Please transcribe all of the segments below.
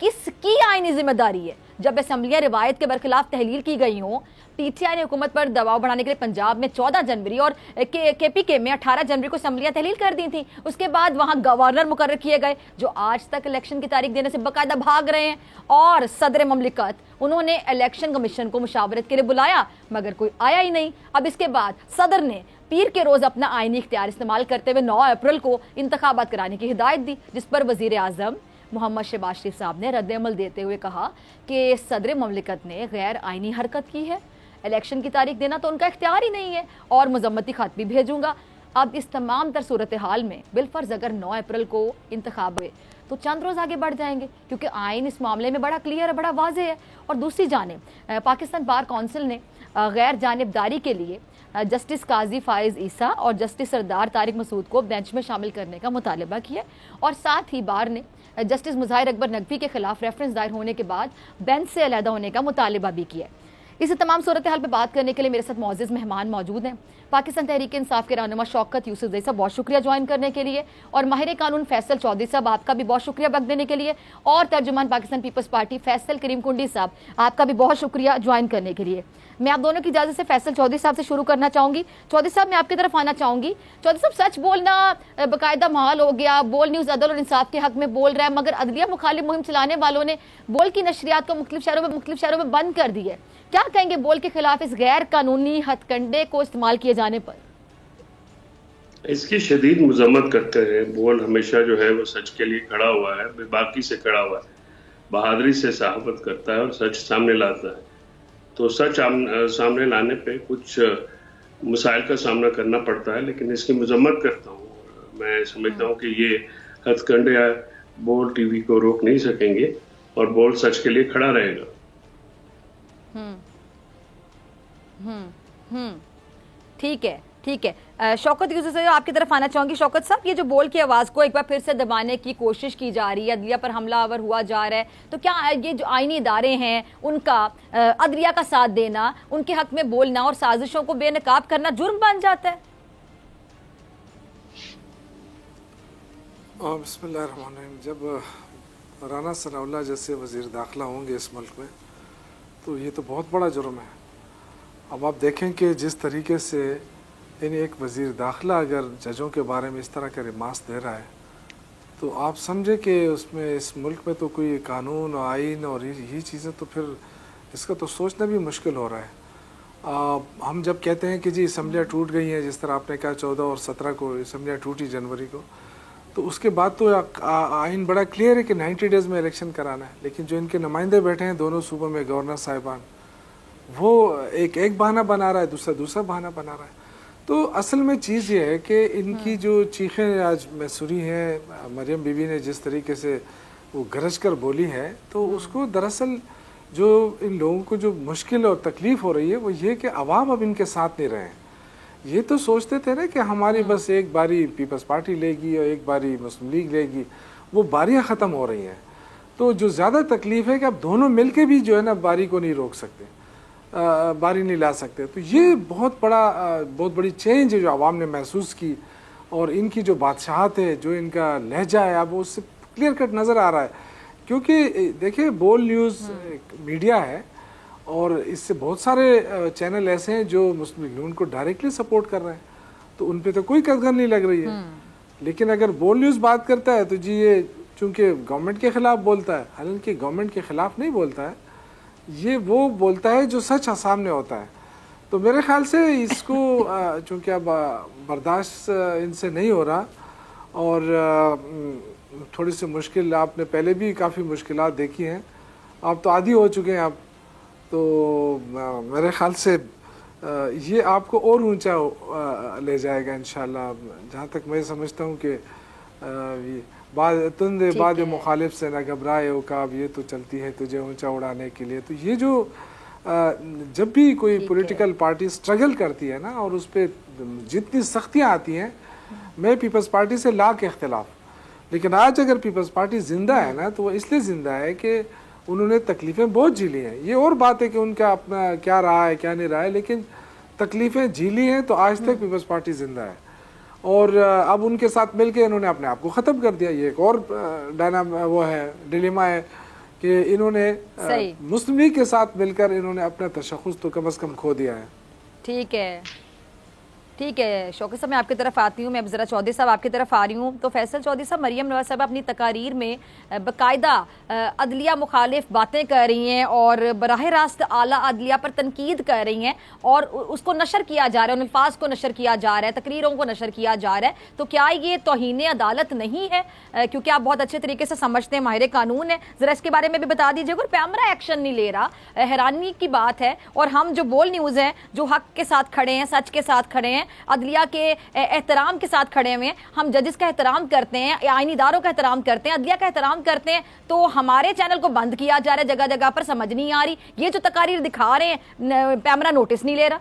کس کی آئینی ذمہ داری ہے جب اسمبلیاں روایت کے برخلاف تحلیل کی گئی ہوں؟ پی ٹی آئی نے حکومت پر دباؤ بڑھانے کے لیے پنجاب میں 14 جنوری اور کے پی کے میں 18 جنوری کو اسمبلیاں تحلیل کر دی تھیں. اس کے بعد وہاں گورنر مقرر کیے گئے جو آج تک الیکشن کی تاریخ دینے سے باقاعدہ بھاگ رہے ہیں. اور صدر مملکت انہوں نے الیکشن کمیشن کو مشاورت کے لیے بلایا مگر کوئی آیا ہی نہیں. اب اس کے بعد صدر نے پیر کے روز اپنا آئینی اختیار استعمال کرتے ہوئے 9 اپریل کو انتخابات کرانے کی ہدایت دی، جس پر وزیر اعظم محمد شہباز شریف صاحب نے رد عمل دیتے ہوئے کہا کہ صدر مملکت نے غیر آئینی حرکت کی ہے. الیکشن کی تاریخ دینا تو ان کا اختیار ہی نہیں ہے اور مذمتی خط بھی بھیجوں گا. اب اس تمام تر صورتحال میں بالفرض اگر 9 اپریل کو انتخاب ہوئے تو چند روز آگے بڑھ جائیں گے کیونکہ آئین اس معاملے میں بڑا کلیئر ہے، بڑا واضح ہے. اور دوسری جانب پاکستان بار کونسل نے غیر جانبداری کے لیے جسٹس قاضی فائز عیسیٰ اور جسٹس سردار طارق مسعود کو بینچ میں شامل کرنے کا مطالبہ کیا اور ساتھ ہی بار نے جسٹس مظاہر اکبر نقوی کے خلاف ریفرنس دائر ہونے کے بعد بینچ سے علیحدہ ہونے کا مطالبہ بھی کیا. اس تمام صورتحال پہ بات کرنے کے لیے میرے ساتھ معزز مہمان موجود ہیں. پاکستان تحریک انصاف کے رہنما شوکت یوسف زئی صاحب بہت شکریہ جوائن کرنے کے لیے، اور ماہر قانون فیصل چودھری صاحب آپ کا بھی بہت شکریہ وقت دینے کے لیے، اور ترجمان پاکستان پیپلز پارٹی فیصل کریم کنڈی صاحب آپ کا بھی بہت شکریہ جوائن کرنے کے لیے. میں آپ دونوں کی اجازت سے فیصل چودھری صاحب سے شروع کرنا چاہوں گی. چودھری صاحب میں آپ کی طرف آنا چاہوں گی. چودھری صاحب سچ بولنا باقاعدہ محال ہو گیا، بول نیوز عدل اور انصاف کے حق میں بول رہا ہے مگر عدلیہ مخالف مہم چلانے والوں نے بول کی نشریات کو مختلف شہروں میں بند کر دی ہے. کیا کہیں گے بول کے خلاف اس غیر قانونی ہتھ کنڈے کو استعمال کیے جانے پر؟ اس کی شدید مذمت کرتے ہیں. بول ہمیشہ جو ہے وہ سچ کے لیے کھڑا ہوا ہے، بے باکی سے کھڑا ہوا ہے، بہادری سے صحافت کرتا ہے اور سچ سامنے لاتا ہے. تو سچ سامنے لانے پہ کچھ مسائل کا سامنا کرنا پڑتا ہے، لیکن اس کی مذمت کرتا ہوں. میں سمجھتا ہوں کہ یہ ہتھ کنڈے بول ٹی وی کو روک نہیں سکیں گے اور بول سچ کے لیے کھڑا رہے گا. ٹھیک ہے. شوکت یوسف صاحب آپ کی طرف آنا چاہوں گی. شوکت صاحب یہ جو بول کی آواز کو ایک بار پھر سے دبانے کی کوشش کی جا رہی ہے، عدلیہ پر حملہ آور ہوا جا رہا ہے، تو کیا یہ جو آئینی ادارے ہیں ان کا عدلیہ کا ساتھ دینا، ان کے حق میں بولنا اور سازشوں کو بے نقاب کرنا جرم بن جاتا ہے؟ بسم اللہ الرحمن الرحیم. جب رانا ثناء اللہ جیسے وزیر داخلہ ہوں گے اس ملک میں تو یہ تو بہت بڑا جرم ہے. اب آپ دیکھیں کہ جس طریقے سے یعنی ایک وزیر داخلہ اگر ججوں کے بارے میں اس طرح کا ریمارکس دے رہا ہے تو آپ سمجھے کہ اس میں اس ملک میں تو کوئی قانون اور آئین اور یہ چیزیں تو پھر اس کا تو سوچنا بھی مشکل ہو رہا ہے. ہم جب کہتے ہیں کہ جی اسمبلیاں ٹوٹ گئی ہیں، جس طرح آپ نے کہا 14 اور 17 کو اسمبلیاں ٹوٹی جنوری کو، تو اس کے بعد تو آئین بڑا کلیئر ہے کہ 90 ڈیز میں الیکشن کرانا ہے. لیکن جو ان کے نمائندے بیٹھے ہیں دونوں صوبوں میں گورنر صاحبان، وہ ایک بہانہ بنا رہا ہے، دوسرا بہانہ بنا رہا ہے. تو اصل میں چیز یہ ہے کہ ان کی جو چیخیں آج میں سنی ہیں، مریم بی بی نے جس طریقے سے وہ گرج کر بولی ہے، تو اس کو دراصل جو ان لوگوں کو جو مشکل اور تکلیف ہو رہی ہے وہ یہ کہ عوام اب ان کے ساتھ نہیں رہے ہیں. یہ تو سوچتے تھے نا کہ ہماری بس ایک باری پیپلز پارٹی لے گی اور ایک باری مسلم لیگ لے گی، وہ باریاں ختم ہو رہی ہیں. تو جو زیادہ تکلیف ہے کہ اب دونوں مل کے بھی جو ہے نا باری کو نہیں روک سکتے، باری نہیں لا سکتے. تو یہ بہت بڑی چینج ہے جو عوام نے محسوس کی، اور ان کی جو بادشاہت ہے، جو ان کا لہجہ ہے، اب اس سے کلیئر کٹ نظر آ رہا ہے. کیونکہ دیکھیں بول نیوز میڈیا ہے اور اس سے بہت سارے چینل ایسے ہیں جو مسلم لیگ کو ڈائریکٹلی سپورٹ کر رہے ہیں، تو ان پہ تو کوئی قدغن نہیں لگ رہی ہے. لیکن اگر بول نیوز بات کرتا ہے تو جی یہ چونکہ گورنمنٹ کے خلاف بولتا ہے، حالانکہ گورنمنٹ کے خلاف نہیں بولتا ہے، یہ وہ بولتا ہے جو سچ سامنے ہوتا ہے. تو میرے خیال سے اس کو چونکہ اب برداشت ان سے نہیں ہو رہا، اور تھوڑی سی مشکل، آپ نے پہلے بھی کافی مشکلات دیکھی ہیں، آپ تو عادی ہو چکے ہیں آپ، تو میرے خیال سے یہ آپ کو اور اونچا لے جائے گا انشاءاللہ. جہاں تک میں سمجھتا ہوں کہ بعد مخالف سے نہ گھبرائے عقاب، یہ تو چلتی ہے تجھے اونچا اڑانے کے لیے. تو یہ جو جب بھی کوئی پولیٹیکل پارٹی سٹرگل کرتی ہے نا، اور اس پہ جتنی سختیاں آتی ہیں، میں پیپلز پارٹی سے لاکھ اختلاف، لیکن آج اگر پیپلز پارٹی زندہ ہے نا تو وہ اس لیے زندہ ہے کہ انہوں نے تکلیفیں بہت جھیلی ہیں. یہ اور بات ہے کہ ان کا اپنا کیا رہا ہے کیا نہیں رہا ہے، لیکن تکلیفیں جھیلی ہیں تو آج تک پیپلز پارٹی زندہ ہے. اور اب ان کے ساتھ مل کے انہوں نے اپنے آپ کو ختم کر دیا. یہ ایک اور وہ ہے، ڈیلیما ہے کہ انہوں نے مسلم لیگ کے ساتھ مل کر انہوں نے اپنا تشخص تو کم از کم کھو دیا ہے. ٹھیک ہے شوکت صاحب میں آپ کی طرف آتی ہوں. میں اب ذرا چودھری صاحب آپ کی طرف آ رہی ہوں. تو فیصل چودھری صاحب، مریم نواز صاحب اپنی تقاریر میں باقاعدہ عدلیہ مخالف باتیں کر رہی ہیں اور براہ راست اعلیٰ عدلیہ پر تنقید کر رہی ہیں اور اس کو نشر کیا جا رہا ہے، ان الفاظ کو نشر کیا جا رہا ہے، تقریروں کو نشر کیا جا رہا ہے. تو کیا یہ توہین عدالت نہیں ہے؟ کیونکہ آپ بہت اچھے طریقے سے سمجھتے ہیں، ماہر قانون ہیں، ذرا اس کے بارے میں بھی بتا دیجیے. اور پیمرا ایکشن نہیں لے رہا، حیرانی کی بات ہے. اور ہم جو بول نیوز ہیں، جو حق کے ساتھ کھڑے ہیں، سچ کے ساتھ کھڑے ہیں، عدلیہ کے احترام کے ساتھ کھڑے ہوئے ہیں، ہم ججز کا احترام کرتے ہیں، آئینی اداروں کا احترام کرتے ہیں، عدلیہ کا احترام کرتے ہیں، تو ہمارے چینل کو بند کیا جا رہا ہے جگہ جگہ پر. سمجھ نہیں آ رہی، یہ جو تقاریر دکھا رہے ہیں پیمرا نوٹس نہیں لے رہا.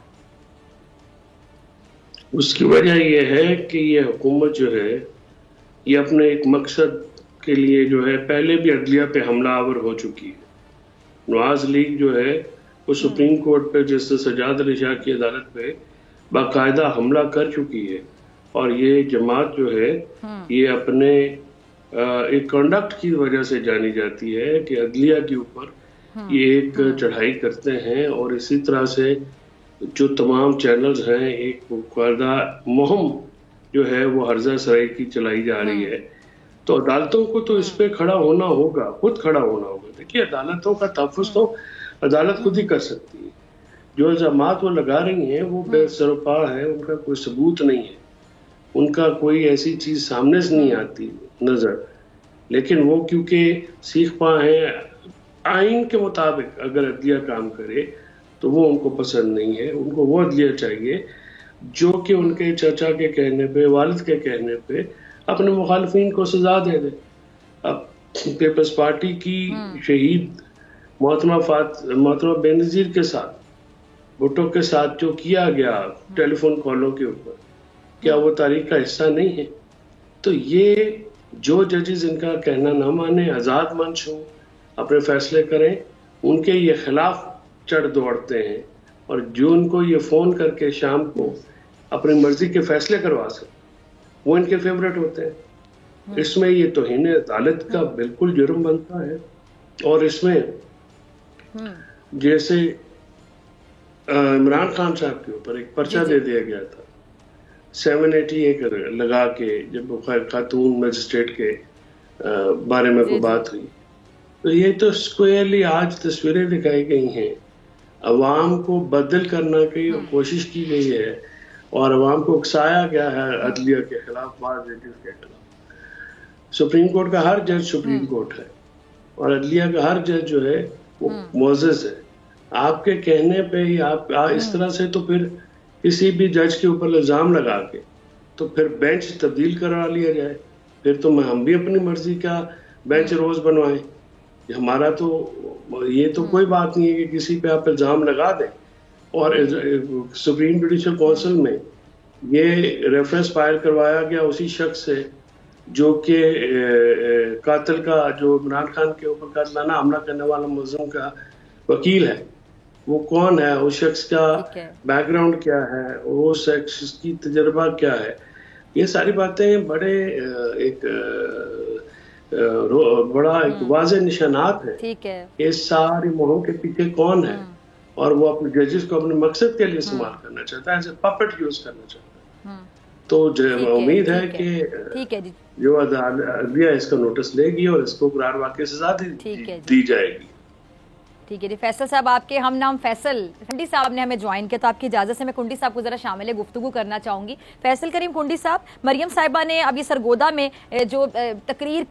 اس کی وجہ یہ ہے کہ یہ حکومت جو ہے یہ اپنے ایک مقصد کے لیے جو ہے پہلے بھی عدلیہ پہ حملہ آور ہو چکی ہے. نواز لیگ جو ہے وہ سپریم کورٹ پہ جسٹس سجاد علی شاہ کی عدالت پہ باقاعدہ حملہ کر چکی ہے. اور یہ جماعت جو ہے یہ اپنے ایک کنڈکٹ کی وجہ سے جانی جاتی ہے کہ عدلیہ کے اوپر یہ ایک چڑھائی کرتے ہیں. اور اسی طرح سے جو تمام چینلز ہیں ایک باقاعدہ مہم جو ہے وہ ہرزہ سرائی کی چلائی جا رہی ہے. تو عدالتوں کو تو اس پہ کھڑا ہونا ہوگا، خود کھڑا ہونا ہوگا. دیکھیے عدالتوں کا تحفظ تو عدالت خود ہی کر سکتی ہے. جو الزامات وہ لگا رہی ہیں وہ بے سروپا ہے، ان کا کوئی ثبوت نہیں ہے، ان کا کوئی ایسی چیز سامنے سے نہیں آتی نظر. لیکن وہ کیونکہ سیخ پا ہیں، آئین کے مطابق اگر عدلیہ کام کرے تو وہ ان کو پسند نہیں ہے. ان کو وہ عدلیہ چاہیے جو کہ ان کے چچا کے کہنے پہ، والد کے کہنے پہ اپنے مخالفین کو سزا دے دے. اب پیپلز پارٹی کی شہید محترمہ بے نظیر کے ساتھ، بھٹو کے ساتھ جو کیا گیا ٹیلی فون کالوں کے اوپر، کیا وہ تاریخ کا حصہ نہیں ہے؟ تو یہ جو ججز ان کا کہنا نہ مانے، آزاد منچ ہوں، اپنے فیصلے کریں، ان کے یہ خلاف چڑھ دوڑتے ہیں. اور جو ان کو یہ فون کر کے شام کو اپنی مرضی کے فیصلے کروا سکتے وہ ان کے فیورٹ ہوتے ہیں. اس میں یہ توہین عدالت کا بالکل جرم بنتا ہے. اور اس میں جیسے عمران خان صاحب کے اوپر ایک پرچہ دے دیا گیا تھا 780 لگا کے، جب خاتون مجسٹریٹ کے بارے میں کوئی بات ہوئی. تو یہ تو اسکوئرلی آج تصویریں دکھائی گئی ہیں، عوام کو بدل کرنا کی کوشش کی گئی ہے اور عوام کو اکسایا گیا ہے عدلیہ کے خلاف، بعض ججز کے خلاف. سپریم کورٹ کا ہر جج سپریم کورٹ ہے اور عدلیہ کا ہر جج جو ہے وہ معزز ہے. آپ کے کہنے پہ ہی آپ اس طرح سے تو پھر کسی بھی جج کے اوپر الزام لگا کے تو پھر بینچ تبدیل کرا لیا جائے. پھر تو ہم بھی اپنی مرضی کا بینچ روز بنوائیں. ہمارا تو یہ تو کوئی بات نہیں ہے کہ کسی پہ آپ الزام لگا دیں. اور سپریم جوڈیشل کونسل میں یہ ریفرنس فائل کروایا گیا اسی شخص سے جو کہ قاتل کا، جو عمران خان کے اوپر قاتلانہ حملہ کرنے والا ملزم کا وکیل ہے. وہ کون ہے، اس شخص کا بیک گراؤنڈ کیا ہے، اس شخص کی تجربہ کیا ہے. یہ ساری باتیں بڑے ایک بڑا ایک واضح نشانات ہیں. یہ ساری مہم کے پیچھے کون ہے اور وہ اپنے ججز کو اپنے مقصد کے لیے استعمال کرنا چاہتا ہے، ایسے پپٹ یوز کرنا چاہتا ہے. تو امید ہے کہ جو عدلیہ اس کا نوٹس لے گی اور اس کو قرار واقعی سزا دی جائے گی. ٹھیک ہے جی. فیصل صاحب، آپ کے ہم نام فیصل کنڈی صاحب نے ہمیں جوائن کیا، تو آپ کی اجازت سے میں کنڈی صاحب کو ذرا شامل گفتگو کرنا چاہوں گی. فیصل کریم کنڈی صاحب، مریم صاحبہ نے اب یہ سرگودا میں جو تقریر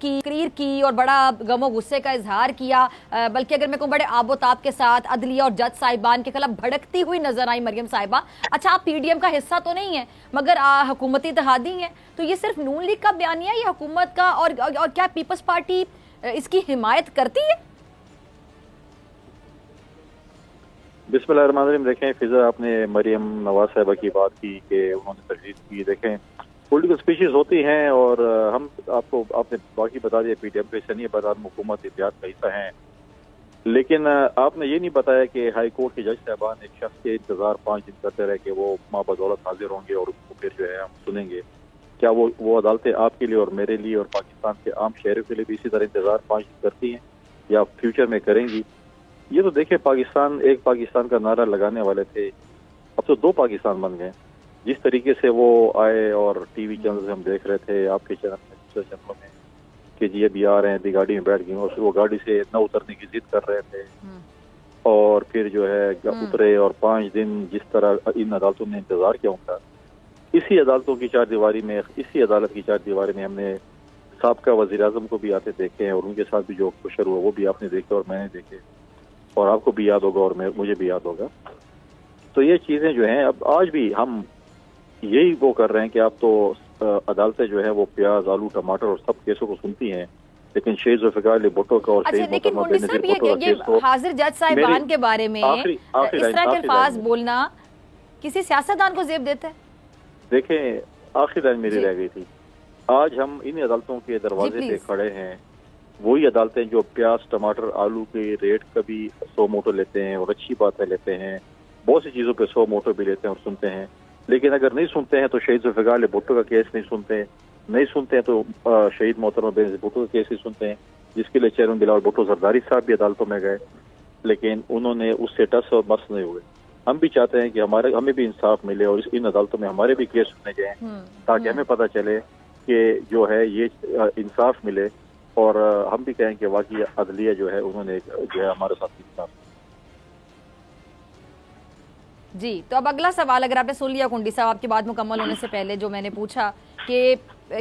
کی اور بڑا غم و غصے کا اظہار کیا، بلکہ اگر میں کہوں بڑے آب و تاب کے ساتھ عدلیہ اور جج صاحبان کے خلاف بھڑکتی ہوئی نظر آئی مریم صاحبہ. اچھا، آپ پی ڈی ایم کا حصہ تو نہیں ہے مگر حکومتی اتحادی ہیں، تو یہ صرف نون لیگ کا بیانیہ ہے یا حکومت کا؟ اور کیا پیپلز پارٹی اس کی حمایت کرتی ہے؟ بسم اللہ الرحمن الرحیم. دیکھیں فضا، آپ نے مریم نواز صاحبہ کی بات کی کہ انہوں نے تجویز کی. دیکھیں پولیٹیکل اسپیشیز ہوتی ہیں اور ہم آپ نے باقی بتا دیا پی ڈی ایم کا حصہ نہیں ہے، بتا حکومت اتحاد کا حصہ ہیں. لیکن آپ نے یہ نہیں بتایا کہ ہائی کورٹ کے جج صاحبان ایک شخص کے انتظار 5 دن کرتے رہے کہ وہ ماں بدولت حاضر ہوں گے اور اس کو پھر جو ہے ہم سنیں گے. کیا وہ عدالتیں آپ کے لیے اور میرے لیے اور پاکستان کے عام شہریوں کے لیے بھی اسی طرح انتظار 5 دن کرتی ہیں؟ یا فیوچر میں کریں گی. یہ تو دیکھیں پاکستان، ایک پاکستان کا نعرہ لگانے والے تھے، اب تو 2 پاکستان بن گئے. جس طریقے سے وہ آئے اور ٹی وی چینل سے ہم دیکھ رہے تھے، آپ کے چینل میں، دوسرے چینلوں میں، کہ جی ابھی آ رہے ہیں، ابھی گاڑی میں بیٹھ گئے اور پھر وہ گاڑی سے نہ اترنے کی ضد کر رہے تھے، اور پھر جو ہے اترے اور 5 دن جس طرح ان عدالتوں نے انتظار کیا ان کا. اسی عدالتوں کی 4 دیواری میں، اسی عدالت کی 4 دیواری میں ہم نے سابقہ وزیر اعظم کو بھی آتے دیکھے ہیں، اور ان کے ساتھ بھی جو کشر ہوا وہ بھی آپ نے دیکھے اور میں نے دیکھے، اور آپ کو بھی یاد ہوگا اور مجھے بھی یاد ہوگا. تو یہ چیزیں جو ہیں اب آج بھی ہم یہی وہ کر رہے ہیں کہ آپ تو عدالتیں جو ہے وہ پیاز، آلو، ٹماٹر اور سب کیسوں کو سنتی ہیں، لیکن شہید ذوالفقار علی بھٹو کا اور شہید محترمہ بے نظیر بھٹو کا کیس تو حاضر جج صاحبان کے بارے میں اس طرح کے الفاظ بولنا کسی سیاستدان کو زیب دیتا ہے. دیکھیں آخری لائن میری رہ گئی تھی. آج ہم ان عدالتوں کے دروازے پہ کھڑے ہیں، وہی عدالتیں جو پیاز، ٹماٹر، آلو کے ریٹ کبھی 100 موٹر لیتے ہیں اور اچھی بات ہے لیتے ہیں، بہت سی چیزوں پہ 100 موٹر بھی لیتے ہیں اور سنتے ہیں، لیکن اگر نہیں سنتے ہیں تو شہید ذوالفقار علی بھٹو کا کیس نہیں سنتے ہیں تو شہید محترمہ بے نظیر بھٹو کا کیس نہیں سنتے ہیں، جس کے لیے چیئرمین بلاول بھٹو زرداری صاحب بھی عدالتوں میں گئے، لیکن انہوں نے اس سے ٹس اور مس نہیں ہوئے. ہم بھی چاہتے ہیں کہ ہمیں بھی انصاف ملے اور ان عدالتوں میں ہمارے بھی کیس سنے جائیں، تاکہ ہمیں پتہ چلے کہ جو ہے یہ انصاف ملے، اور ہم بھی کہیں کہ واقعی عدلیہ جو ہے انہوں نے جو ہے ہمارے ساتھ انصاف. جی تو اب اگلا سوال اگر آپ نے سن لیا کنڈی صاحب، آپ کی بات مکمل ہونے سے پہلے جو میں نے پوچھا کہ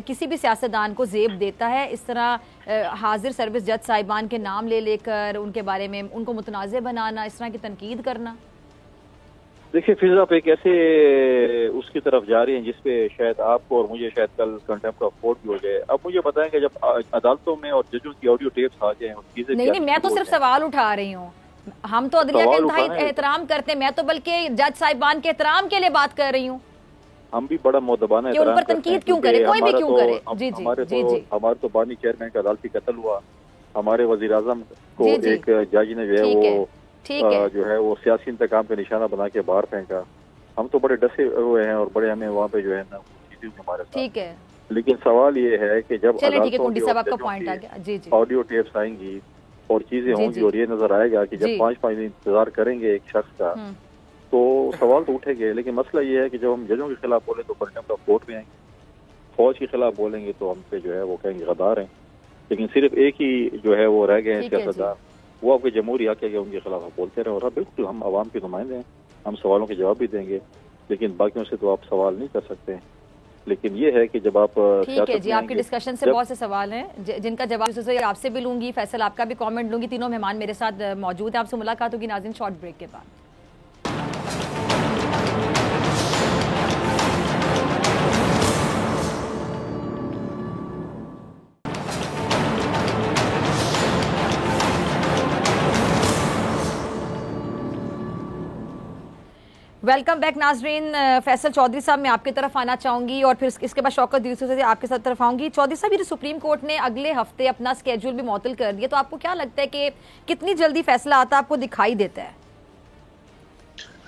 کسی بھی سیاستدان کو زیب دیتا ہے اس طرح حاضر سروس جج صاحبان کے نام لے کر ان کے بارے میں ان کو متنازع بنانا، اس طرح کی تنقید کرنا؟ دیکھیے فضا، آپ ایک ایسے اس کی طرف جا رہی ہیں جس پہ شاید آپ کو اور مجھے شاید کل کنٹمپٹ آف کورٹ بھی ہو جائے. اب مجھے بتائیں کہ جب عدالتوں میں اور ججوں کی آڈیو ٹیپس آ جائیں اور چیزیں نہیں میں تو صرف سوال اٹھا رہی ہوں. ہم تو عدلیہ کا انتہائی احترام کرتے ہیں، میں تو بلکہ جج صاحبان کے احترام کے لیے بات کر رہی ہوں. ہم بھی بڑا مؤدبانہ احترام کرتے ہیں، تنقید کیوں کرے، کوئی بھی کیوں کرے. جی جی ہمارے تو بانی چیئرمین کا عدالتی قتل ہوا، ہمارے وزیر اعظم کو ایک جج نے جو ہے وہ سیاسی انتقام کا نشانہ بنا کے باہر پھینکا. ہم تو بڑے ڈسے ہوئے ہیں اور بڑے ہمیں وہاں پہ جو ہے نا چیزیں ہمارے ساتھ. ٹھیک ہے، لیکن سوال یہ ہے کہ جب آڈیو ٹیپس آئیں گی اور چیزیں ہوں گی اور یہ نظر آئے گا کہ جب 5 دن انتظار کریں گے ایک شخص کا تو سوال تو اٹھے گے. لیکن مسئلہ یہ ہے کہ جب ہم ججوں کے خلاف بولیں تو کنٹمپٹ آف کورٹ میں آئیں گے، فوج کے خلاف بولیں گے تو ہم پہ جو ہے وہ کہیں گے غدار ہیں. لیکن صرف ایک ہی جو ہے وہ رہ گئے ہیں سیاستدان، وہ آپ کے جمہوری حق ہے کہ ان کے خلاف آپ بولتے رہے. اور بالکل ہم عوام کے نمائندے ہیں، ہم سوالوں کے جواب بھی دیں گے، لیکن باقیوں سے تو آپ سوال نہیں کر سکتے ہیں. لیکن یہ ہے کہ جب آپ ٹھیک ہے جی، آپ کی ڈسکشن سے بہت سے سوال ہیں جن کا جواب آپ سے بھی لوں گی، فیصل آپ کا بھی کامنٹ لوں گی. تینوں مہمان میرے ساتھ موجود ہیں، آپ سے ملاقات ہوگی ناظرین شارٹ بریک کے بعد. ویلکم بیک ناظرین. فیصل چودھری صاحب میں آپ کی طرف آنا چاہوں گی اور پھر اس کے بعد شوکت یوسف سے آپ کے ساتھ طرف آؤں گی. چودھری صاحب، یہ سپریم کورٹ نے اگلے ہفتے اپنا اسکیجول بھی معطل کر دیا، تو آپ کو کیا لگتا ہے کہ کتنی جلدی فیصلہ آتا آپ کو دکھائی دیتا ہے؟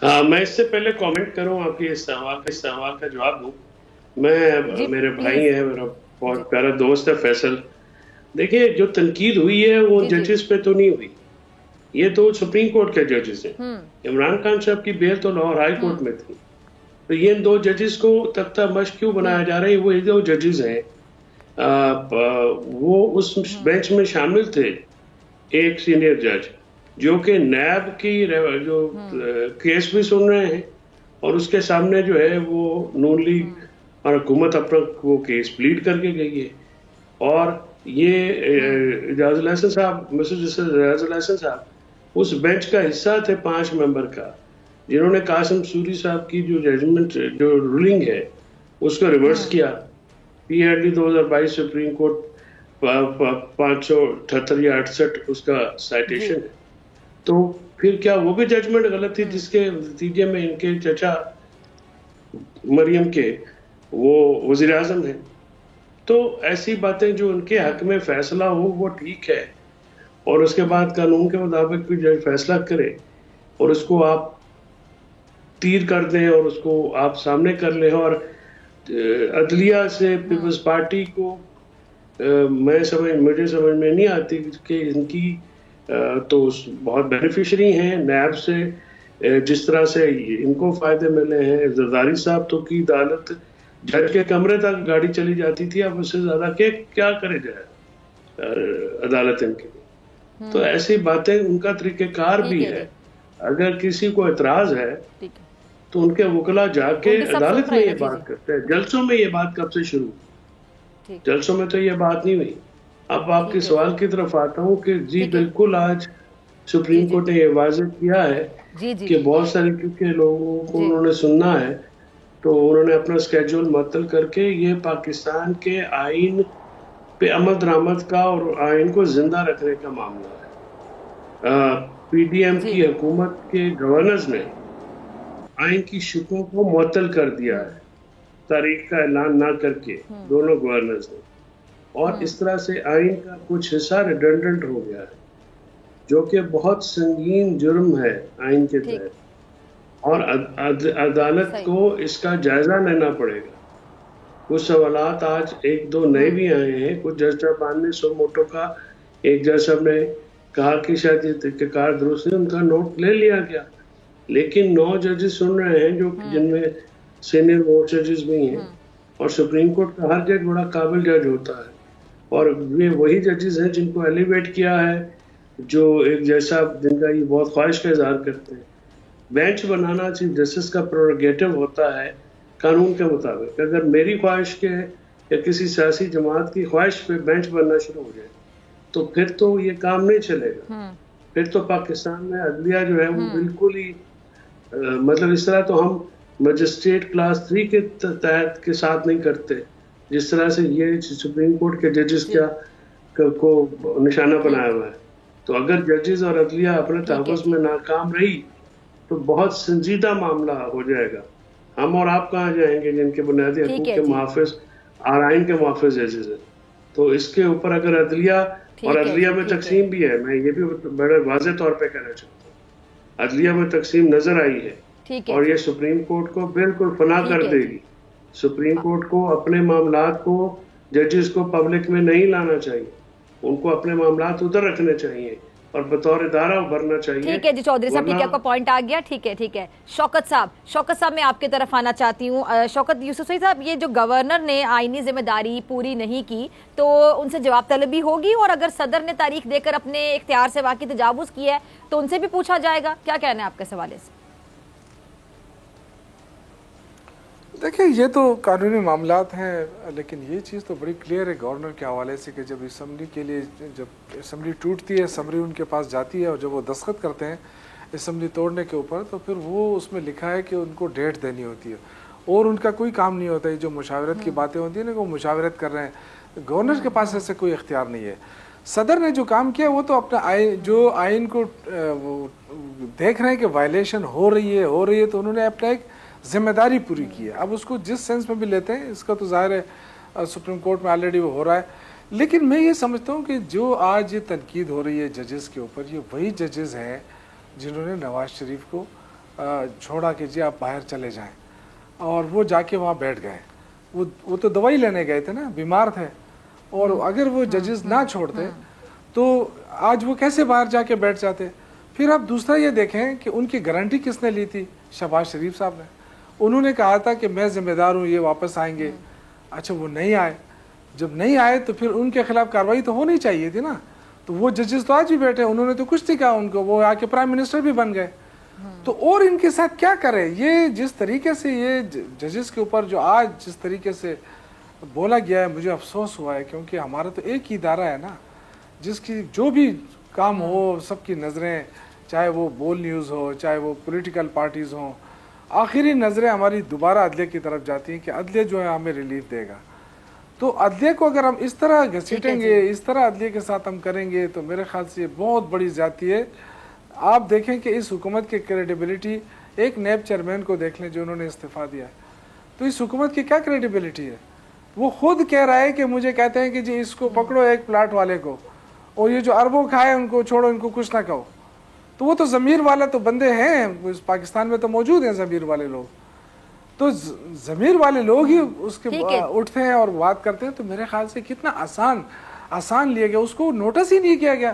ہاں، میں اس سے پہلے کامنٹ کروں، آپ کے اس سوال کا جواب دوں. میرے بھائی ہیں، میرا بہت پیارا دوست ہے فیصل. دیکھیں جو تنقید ہوئی ہے وہ ججز پہ تو نہیں ہوئی، یہ تو سپریم کورٹ کے ججز ہیں. عمران خان صاحب کی بیل تو لاہور ہائی کورٹ میں تھی، تو یہ ان 2 ججز کو تختہ مشق کیوں بنایا جا رہا ہے؟ وہ 2 ججز ہیں، وہ اس بینچ میں شامل تھے. ایک سینئر جج جو کہ نیب کی جو کیس بھی سن رہے ہیں، اور اس کے سامنے جو ہے وہ نون لیگ اور حکومت اپنا وہ کیس پلیڈ کر کے گئی ہے. اور یہ اعجاز الحسن صاحب، مسٹر اعجاز الحسن صاحب اس بینچ کا حصہ تھے 5 ممبر کا، جنہوں نے قاسم سوری صاحب کی جو ججمنٹ جو رولنگ ہے اس کو ریورس کیا. P R D 2022 supreme court 578 یا 68 اس کا سائٹیشن ہے. تو پھر کیا وہ بھی ججمنٹ غلط تھی جس کے نتیجے میں ان کے چچا مریم کے وہ وزیر اعظم ہیں؟ تو ایسی باتیں جو ان کے حق میں فیصلہ ہو وہ ٹھیک ہے، اور اس کے بعد قانون کے مطابق بھی جج فیصلہ کرے اور اس کو آپ تیر کر دیں اور اس کو آپ سامنے کر لیں. اور عدلیہ سے پیپلز پارٹی کو مجھے سمجھ میں نہیں آتی کہ ان کی تو بہت بینیفیشری ہیں نیب سے. جس طرح سے ان کو فائدے ملے ہیں, زرداری صاحب تو کی عدالت جج کے کمرے تک گاڑی چلی جاتی تھی, اب اس سے زیادہ کیا کرے جائے عدالت ان کے لیے. تو ایسی باتیں, ان کا طریقہ کار بھی ہے. اگر کسی کو اعتراض ہے تو ان کے وکلا جا کے عدالت میں یہ بات کرتے ہیں. جلسوں میں یہ بات کب سے شروع ہوئی؟ جلسوں میں تو یہ بات نہیں ہوئی. اب آپ کے سوال کی طرف آتا ہوں کہ جی بالکل آج سپریم کورٹ نے یہ واضح کیا ہے کہ بہت سارے کیونکہ لوگوں کو انہوں نے سننا ہے تو انہوں نے اپنا اسکیجول معطل کر کے یہ پاکستان کے آئین پہ عمل درآمد کا اور آئین کو زندہ رکھنے کا معاملہ ہے. پی ڈی ایم کی حکومت کے گورنرز نے آئین کی شقوں کو معطل کر دیا ہے تاریخ کا اعلان نہ کر کے, دونوں گورنرز نے. اور اس طرح سے آئین کا کچھ حصہ ریڈنڈنٹ ہو گیا ہے جو کہ بہت سنگین جرم ہے آئین کے تحت, اور عدالت کو اس کا جائزہ لینا پڑے گا. کچھ سوالات آج ایک دو نئے بھی آئے ہیں. کچھ جج صاحبان نے سو موٹو کا, ایک جج صاحب نے کہا کہ شاید یہ طریقہ کار درست نہیں, ان کا نوٹ لے لیا گیا. لیکن 9 ججز سن رہے ہیں جو جن میں سینئر موسٹ ججز بھی ہیں, اور سپریم کورٹ کا ہر جج بڑا قابل جج ہوتا ہے, اور یہ وہی ججز ہیں جن کو ایلیویٹ کیا ہے, جو ایک جیسا جن کا یہ بہت خواہش کا اظہار کرتے ہیں. بینچ بنانا چیف جسٹس کا پروگیٹو ہوتا ہے قانون کے مطابق. اگر میری خواہش کے یا کسی سیاسی جماعت کی خواہش پہ بینچ بننا شروع ہو جائے تو پھر تو یہ کام نہیں چلے گا. پھر تو پاکستان میں عدلیہ جو ہے وہ بالکل ہی مطلب اس طرح تو ہم مجسٹریٹ کلاس 3 کے تحت کے ساتھ نہیں کرتے جس طرح سے یہ سپریم کورٹ کے ججز کو نشانہ بنایا ہوا ہے. تو اگر ججز اور عدلیہ اپنے تحفظ میں ناکام رہی تو بہت سنجیدہ معاملہ ہو جائے گا. ہم اور آپ کہاں جائیں گے جن کے بنیادی حقوق کے محافظ اور آئین کے محافظ ججز ہیں. تو اس کے اوپر اگر عدلیہ اور عدلیہ میں تقسیم بھی ہے, میں یہ بھی بڑے واضح طور پہ کہنا چاہتا ہوں, عدلیہ میں تقسیم نظر آئی ہے اور یہ سپریم کورٹ کو بالکل فنا کر دے گی. سپریم کورٹ کو اپنے معاملات کو ججز کو پبلک میں نہیں لانا چاہیے, ان کو اپنے معاملات ادھر رکھنے چاہیے اور بطور ادارہ ابھرنا چاہیے. ٹھیک ہے جی چودھری صاحب, ٹھیک ہے, آپ کا پوائنٹ آ گیا. ٹھیک ہے. شوکت صاحب میں آپ کی طرف آنا چاہتی ہوں. شوکت یوسفزئی صاحب, یہ جو گورنر نے آئینی ذمہ داری پوری نہیں کی تو ان سے جواب طلبی ہوگی, اور اگر صدر نے تاریخ دے کر اپنے اختیار سے واقعی تجاوز کیا ہے تو ان سے بھی پوچھا جائے گا. کیا کہنا ہے آپ کے حوالے سے؟ دیکھیں یہ تو قانونی معاملات ہیں, لیکن یہ چیز تو بڑی کلیئر ہے گورنر کے حوالے سے کہ جب اسمبلی کے لیے جب اسمبلی ٹوٹتی ہے, اسمبلی ان کے پاس جاتی ہے اور جب وہ دستخط کرتے ہیں اسمبلی توڑنے کے اوپر تو پھر وہ اس میں لکھا ہے کہ ان کو ڈیٹ دینی ہوتی ہے اور ان کا کوئی کام نہیں ہوتا ہے. جو مشاورت کی باتیں ہوتی ہیں نا, وہ مشاورت کر رہے ہیں, گورنر کے پاس ایسے کوئی اختیار نہیں ہے. صدر نے جو کام کیا وہ تو اپنا جو آئین کو دیکھ رہے ہیں کہ وائلیشن ہو رہی ہے تو انہوں نے اپنا ایک ذمہ داری پوری کی ہے. اب اس کو جس سینس میں بھی لیتے ہیں, اس کا تو ظاہر ہے سپریم کورٹ میں آلریڈی وہ ہو رہا ہے. لیکن میں یہ سمجھتا ہوں کہ جو آج یہ تنقید ہو رہی ہے ججز کے اوپر, یہ وہی ججز ہیں جنہوں نے نواز شریف کو چھوڑا کہ جی آپ باہر چلے جائیں, اور وہ جا کے وہاں بیٹھ گئے. وہ تو دوائی لینے گئے تھے نا, بیمار تھے, اور اگر وہ ججز نہ چھوڑتے تو آج وہ کیسے باہر جا کے بیٹھ جاتے. پھر آپ دوسرا یہ دیکھیں کہ ان کی گارنٹی کس نے لی تھی؟ شہباز شریف صاحب نے. انہوں نے کہا تھا کہ میں ذمہ دار ہوں, یہ واپس آئیں گے. اچھا وہ نہیں آئے, جب نہیں آئے تو پھر ان کے خلاف کارروائی تو ہونی چاہیے تھی نا. تو وہ ججز تو آج بھی بیٹھے, انہوں نے تو کچھ نہیں کہا ان کو, وہ آ کے پرائم منسٹر بھی بن گئے. تو اور ان کے ساتھ کیا کرے؟ یہ جس طریقے سے یہ ججز کے اوپر جو آج جس طریقے سے بولا گیا ہے, مجھے افسوس ہوا ہے, کیونکہ ہمارا تو ایک ہی ادارہ ہے نا جس کی جو بھی کام ہو سب کی نظریں, چاہے وہ بول نیوز ہو, چاہے وہ پولیٹیکل پارٹیز ہوں, آخری نظریں ہماری دوبارہ عدلیہ کی طرف جاتی ہیں کہ عدلیہ جو ہے ہمیں ریلیف دے گا. تو عدلیہ کو اگر ہم اس طرح گھسیٹیں گے, اس طرح عدلیہ کے ساتھ ہم کریں گے تو میرے خیال سے یہ بہت بڑی زیادتی ہے. آپ دیکھیں کہ اس حکومت کی کریڈیبلٹی, ایک نیب چیئرمین کو دیکھ لیں جو انہوں نے استعفیٰ دیا ہے, تو اس حکومت کی کیا کریڈیبلٹی ہے؟ وہ خود کہہ رہا ہے کہ مجھے کہتے ہیں کہ جی اس کو پکڑو ایک پلاٹ والے کو, اور یہ جو اربوں کھائے ان کو چھوڑو, ان کو کچھ نہ کہو. تو وہ تو ضمیر والا تو بندے ہیں, پاکستان میں تو موجود ہیں ضمیر والے لوگ. تو ضمیر والے لوگ ہی اس کے اٹھتے ہیں اور بات کرتے ہیں. تو میرے خیال سے کتنا آسان لیا گیا, اس کو نوٹس ہی نہیں کیا گیا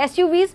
SUVs